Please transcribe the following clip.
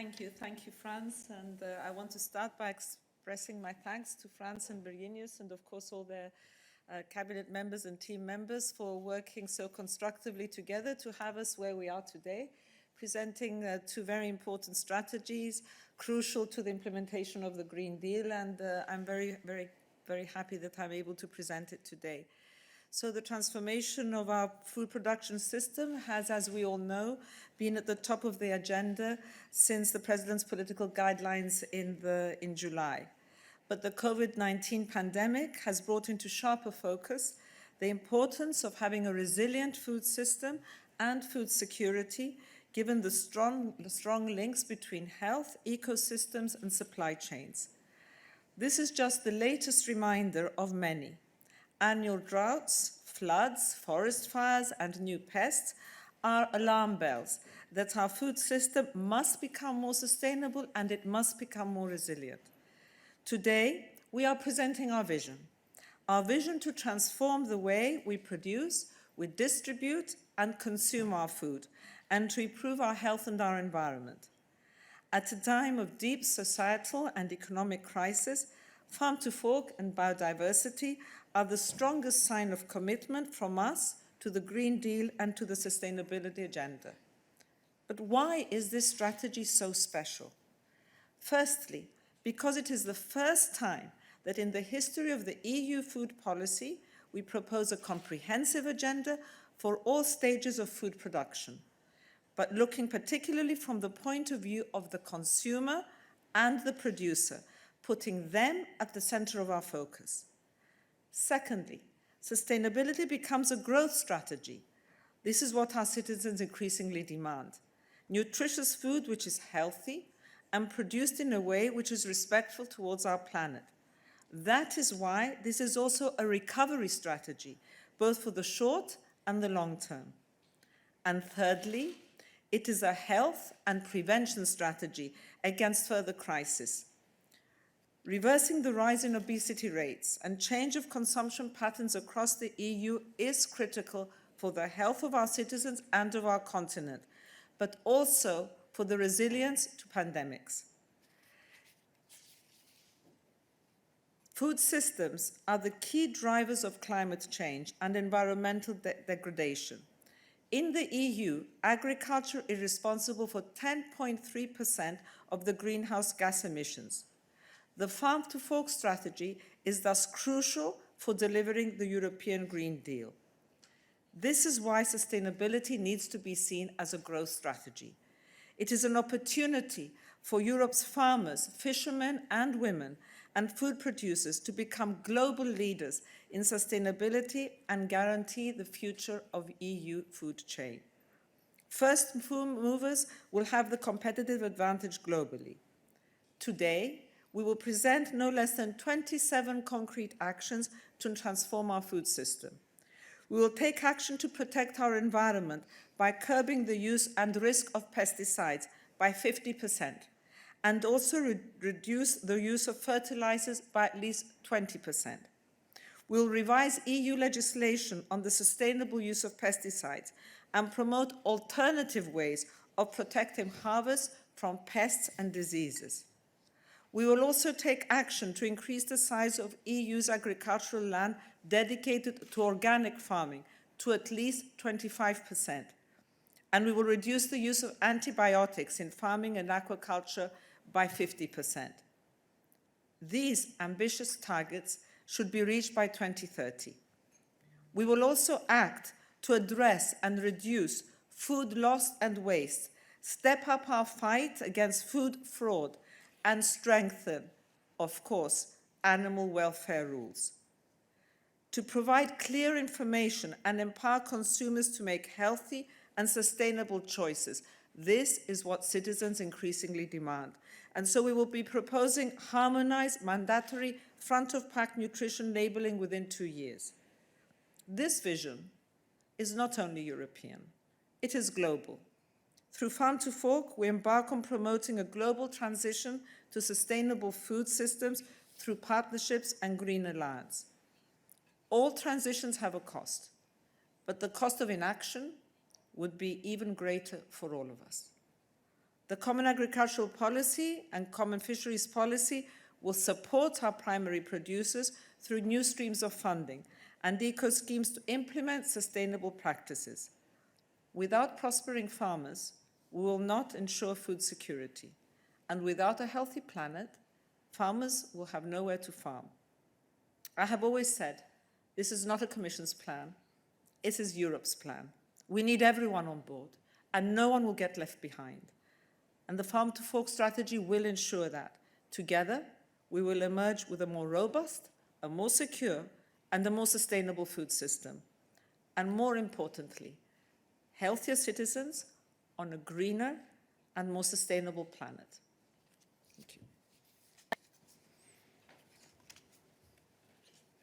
Thank you, Franz. And I want to start by expressing my thanks to Franz and Virginius and, of course, all their cabinet members and team members for working so constructively together to have us where we are today, presenting two very important strategies crucial to the implementation of the Green Deal. And I'm very, very, very happy that I'm able to present it today. So the transformation of our food production system has, as we all know, been at the top of the agenda since the President's political guidelines in July. But the COVID-19 pandemic has brought into sharper focus the importance of having a resilient food system and food security, given the strong links between health, ecosystems, and supply chains. This is just the latest reminder of many. Annual droughts, floods, forest fires, and new pests are alarm bells that our food system must become more sustainable and it must become more resilient. Today, we are presenting our vision to transform the way we produce, we distribute, and consume our food, and to improve our health and our environment. At a time of deep societal and economic crisis, Farm to Fork and Biodiversity are the strongest sign of commitment from us to the Green Deal and to the sustainability agenda. But why is this strategy so special? Firstly, because it is the first time that in the history of the EU food policy, we propose a comprehensive agenda for all stages of food production, but looking particularly from the point of view of the consumer and the producer, putting them at the center of our focus. Secondly, sustainability becomes a growth strategy. This is what our citizens increasingly demand. Nutritious food which is healthy and produced in a way which is respectful towards our planet. That is why this is also a recovery strategy, both for the short and the long term. And thirdly, it is a health and prevention strategy against further crisis. Reversing the rise in obesity rates and change of consumption patterns across the EU is critical for the health of our citizens and of our continent, but also for the resilience to pandemics. Food systems are the key drivers of climate change and environmental degradation. In the EU, agriculture is responsible for 10.3% of the greenhouse gas emissions. The Farm to Fork strategy is thus crucial for delivering the European Green Deal. This is why sustainability needs to be seen as a growth strategy. It is an opportunity for Europe's farmers, fishermen and women, and food producers to become global leaders in sustainability and guarantee the future of EU food chain. First movers will have the competitive advantage globally. Today, we will present no less than 27 concrete actions to transform our food system. We will take action to protect our environment by curbing the use and risk of pesticides by 50%, and also reduce the use of fertilizers by at least 20%. We will revise EU legislation on the sustainable use of pesticides and promote alternative ways of protecting harvests from pests and diseases. We will also take action to increase the size of EU's agricultural land dedicated to organic farming to at least 25%. And we will reduce the use of antibiotics in farming and aquaculture by 50%. These ambitious targets should be reached by 2030. We will also act to address and reduce food loss and waste, step up our fight against food fraud, and strengthen, of course, animal welfare rules. To provide clear information and empower consumers to make healthy and sustainable choices, this is what citizens increasingly demand. And so we will be proposing harmonized, mandatory front-of-pack nutrition labeling within 2 years. This vision is not only European, it is global. Through Farm to Fork, we embark on promoting a global transition to sustainable food systems through partnerships and Green Alliance. All transitions have a cost, but the cost of inaction would be even greater for all of us. The Common Agricultural Policy and Common Fisheries Policy will support our primary producers through new streams of funding and eco schemes to implement sustainable practices. Without prospering farmers, we will not ensure food security. And without a healthy planet, farmers will have nowhere to farm. I have always said, this is not a Commission's plan, it is Europe's plan. We need everyone on board, and no one will get left behind. And the Farm to Fork strategy will ensure that. Together, we will emerge with a more robust, a more secure, and a more sustainable food system. And more importantly, healthier citizens on a greener and more sustainable planet.